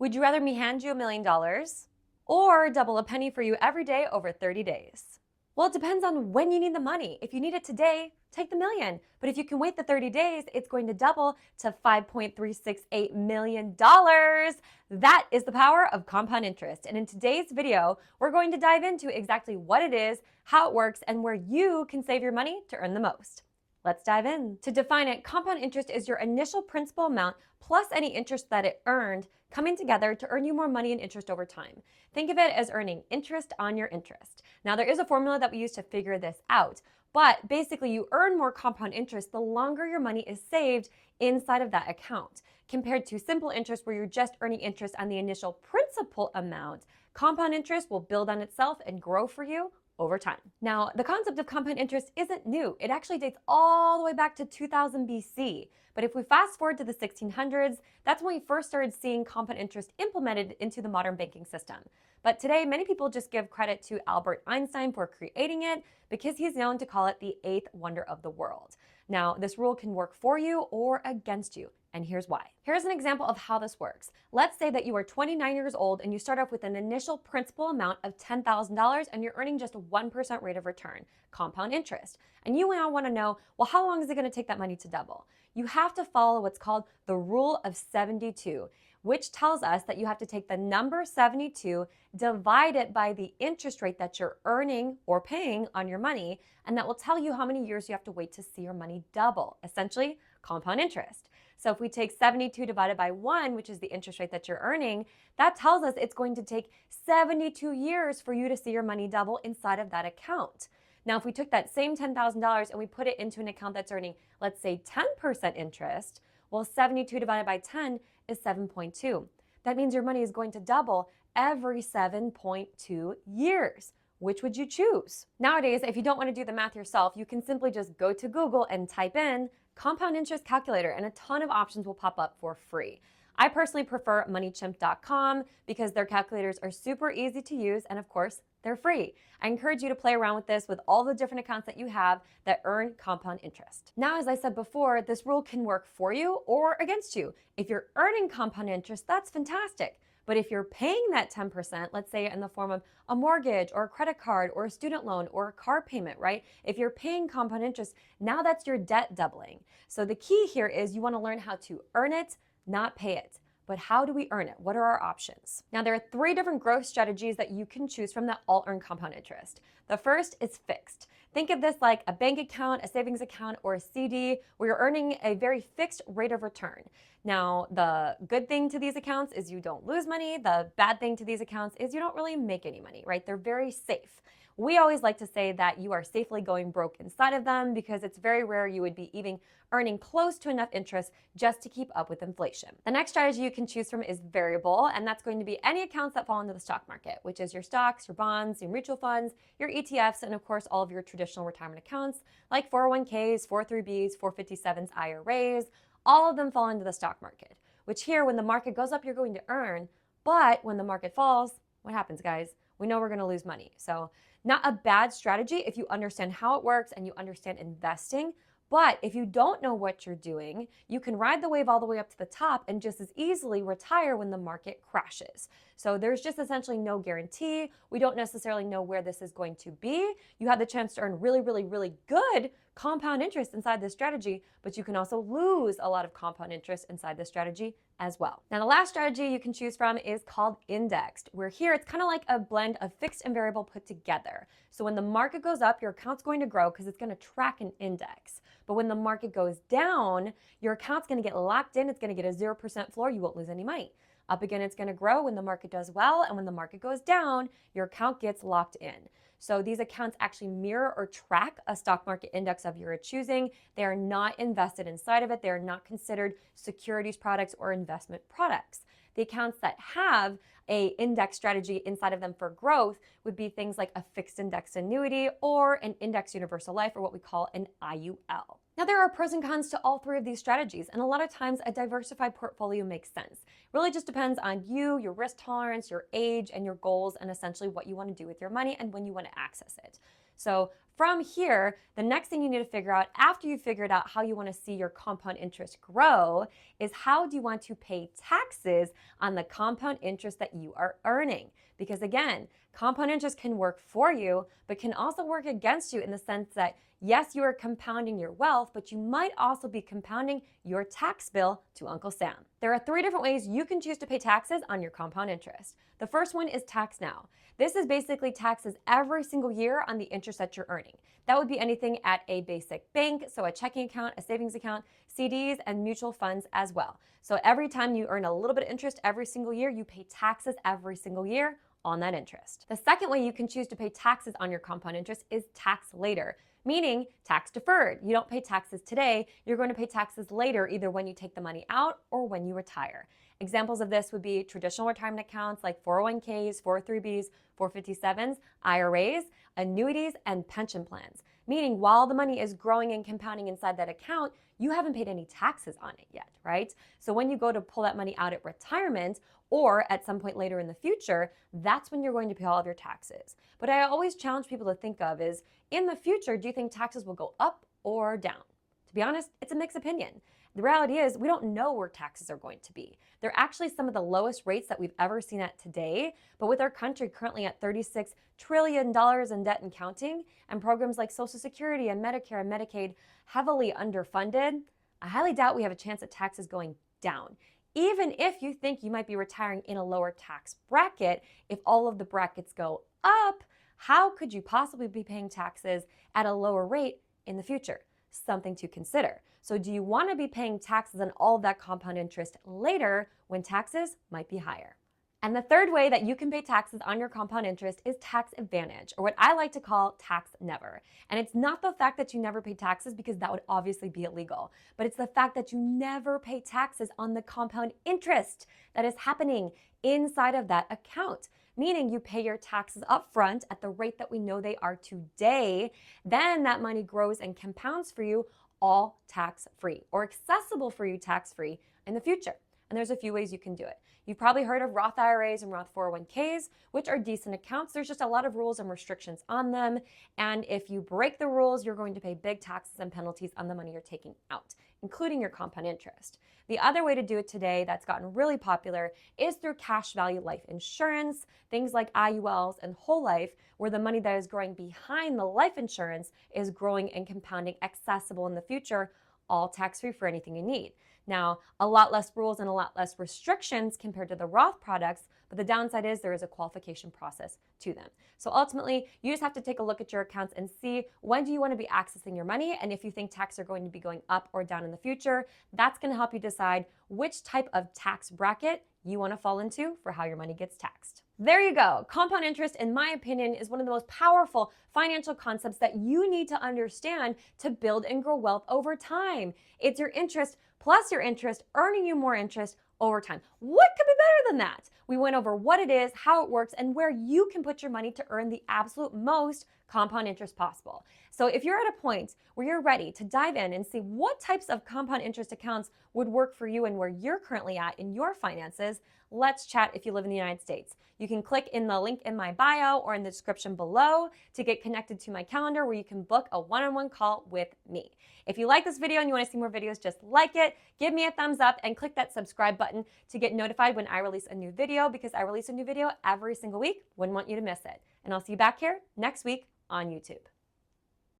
Would you rather me hand you $1 million or double a penny for you every day over 30 days? Well, it depends on when you need the money. If you need it today, take the million. But if you can wait the 30 days, it's going to double to $5.368 million. That is the power of compound interest. And in today's video, we're going to dive into exactly what it is, how it works, and where you can save your money to earn the most. Let's dive in. To define it, compound interest is your initial principal amount plus any interest that it earned coming together to earn you more money and interest over time. Think of it as earning interest on your interest. Now, there is a formula that we use to figure this out, but basically you earn more compound interest the longer your money is saved inside of that account. Compared to simple interest where you're just earning interest on the initial principal amount, compound interest will build on itself and grow for you over time. Now, the concept of compound interest isn't new. It actually dates all the way back to 2000 BC. But if we fast forward to the 1600s, that's when we first started seeing compound interest implemented into the modern banking system. But today, many people just give credit to Albert Einstein for creating it because he's known to call it the eighth wonder of the world. Now, this rule can work for you or against you, and here's why. Here's an example of how this works. Let's say that you are 29 years old and you start off with an initial principal amount of $10,000 and you're earning just a 1% rate of return, compound interest. And you now want to know, well, how long is it going to take that money to double? You have to follow what's called the rule of 72, which tells us that you have to take the number 72, divide it by the interest rate that you're earning or paying on your money, and that will tell you how many years you have to wait to see your money double, essentially compound interest. So if we take 72 divided by 1, which is the interest rate that you're earning, that tells us it's going to take 72 years for you to see your money double inside of that account. Now, if we took that same $10,000 and we put it into an account that's earning, let's say 10% interest, well, 72 divided by 10 is 7.2. That means your money is going to double every 7.2 years. Which would you choose? Nowadays, if you don't want to do the math yourself, you can simply just go to Google and type in compound interest calculator and a ton of options will pop up for free. I personally prefer moneychimp.com because their calculators are super easy to use and of course, they're free. I encourage you to play around with this with all the different accounts that you have that earn compound interest. Now, as I said before, this rule can work for you or against you. If you're earning compound interest, that's fantastic. But if you're paying that 10%, let's say in the form of a mortgage or a credit card or a student loan or a car payment, right? If you're paying compound interest, now that's your debt doubling. So the key here is you want to learn how to earn it, not pay it. But how do we earn it? What are our options? Now, there are 3 different growth strategies that you can choose from that all earn compound interest. The first is fixed. Think of this like a bank account, a savings account, or a CD where you're earning a very fixed rate of return. Now, the good thing to these accounts is you don't lose money. The bad thing to these accounts is you don't really make any money, right? They're very safe. We always like to say that you are safely going broke inside of them because it's very rare you would be even earning close to enough interest just to keep up with inflation. The next strategy you can choose from is variable, and that's going to be any accounts that fall into the stock market, which is your stocks, your bonds, your mutual funds, your ETFs, and of course all of your traditional retirement accounts like 401ks, 403bs, 457s, IRAs. All of them fall into the stock market, which here when the market goes up, you're going to earn, but when the market falls, what happens, guys? We know we're going to lose money. So not a bad strategy if you understand how it works and you understand investing. But if you don't know what you're doing, you can ride the wave all the way up to the top and just as easily retire when the market crashes. So there's just essentially no guarantee. We don't necessarily know where this is going to be. You have the chance to earn really, really, really good compound interest inside this strategy, but you can also lose a lot of compound interest inside this strategy as well. Now, the last strategy you can choose from is called indexed, where here it's kind of like a blend of fixed and variable put together. So when the market goes up, your account's going to grow because it's going to track an index. But when the market goes down, your account's going to get locked in. It's going to get a 0% floor. You won't lose any money. Up again, it's going to grow when the market does well. And when the market goes down, your account gets locked in. So these accounts actually mirror or track a stock market index of your choosing. They are not invested inside of it. They are not considered securities products or investment products. The accounts that have a index strategy inside of them for growth would be things like a fixed index annuity or an index universal life, or what we call an IUL. Now, there are pros and cons to all 3 of these strategies, and a lot of times a diversified portfolio makes sense. It really just depends on you, your risk tolerance, your age, and your goals, and essentially what you want to do with your money and when you want to access it. So From here, the next thing you need to figure out after you've figured out how you want to see your compound interest grow is how do you want to pay taxes on the compound interest that you are earning? Because again, compound interest can work for you, but can also work against you in the sense that yes, you are compounding your wealth, but you might also be compounding your tax bill to Uncle Sam. There are 3 different ways you can choose to pay taxes on your compound interest. The first one is Tax Now. This is basically taxes every single year on the interest that you're earning. That would be anything at a basic bank, so a checking account, a savings account, CDs, and mutual funds as well. So every time you earn a little bit of interest every single year, you pay taxes every single year on that interest. The second way you can choose to pay taxes on your compound interest is tax later, meaning tax deferred. You don't pay taxes today, you're going to pay taxes later, either when you take the money out or when you retire. Examples of this would be traditional retirement accounts like 401ks, 403bs, 457s, IRAs, annuities, and pension plans. Meaning while the money is growing and compounding inside that account, you haven't paid any taxes on it yet, right? So when you go to pull that money out at retirement or at some point later in the future, that's when you're going to pay all of your taxes. But I always challenge people to think of is, in the future, do you think taxes will go up or down? To be honest, it's a mixed opinion. The reality is we don't know where taxes are going to be. They're actually some of the lowest rates that we've ever seen at today, but with our country currently at $36 trillion in debt and counting, and programs like Social Security and Medicare and Medicaid heavily underfunded, I highly doubt we have a chance at taxes going down. Even if you think you might be retiring in a lower tax bracket, if all of the brackets go up, how could you possibly be paying taxes at a lower rate in the future? Something to consider. So do you want to be paying taxes on all of that compound interest later when taxes might be higher? And the third way that you can pay taxes on your compound interest is tax advantage, or what I like to call tax never. And it's not the fact that you never pay taxes, because that would obviously be illegal, but it's the fact that you never pay taxes on the compound interest that is happening inside of that account. Meaning you pay your taxes up front at the rate that we know they are today. Then that money grows and compounds for you all tax-free or accessible for you tax-free in the future. And there's a few ways you can do it. You've probably heard of Roth IRAs and Roth 401ks, which are decent accounts. There's just a lot of rules and restrictions on them. And if you break the rules, you're going to pay big taxes and penalties on the money you're taking out, including your compound interest. The other way to do it today that's gotten really popular is through cash value life insurance, things like IULs and whole life, where the money that is growing behind the life insurance is growing and compounding, accessible in the future, all tax-free for anything you need. Now, a lot less rules and a lot less restrictions compared to the Roth products, but the downside is there is a qualification process to them. So ultimately, you just have to take a look at your accounts and see when do you want to be accessing your money, and if you think taxes are going to be going up or down in the future, that's going to help you decide which type of tax bracket you want to fall into for how your money gets taxed. There you go. Compound interest, in my opinion, is one of the most powerful financial concepts that you need to understand to build and grow wealth over time. It's your interest plus your interest earning you more interest over time. What could be better than that? We went over what it is, how it works, and where you can put your money to earn the absolute most compound interest possible. So if you're at a point where you're ready to dive in and see what types of compound interest accounts would work for you and where you're currently at in your finances, let's chat if you live in the United States. You can click in the link in my bio or in the description below to get connected to my calendar where you can book a one-on-one call with me. If you like this video and you want to see more videos, just like it, give me a thumbs up, and click that subscribe button to get notified when I release a new video, because I release a new video every single week. Wouldn't want you to miss it. And I'll see you back here next week on YouTube.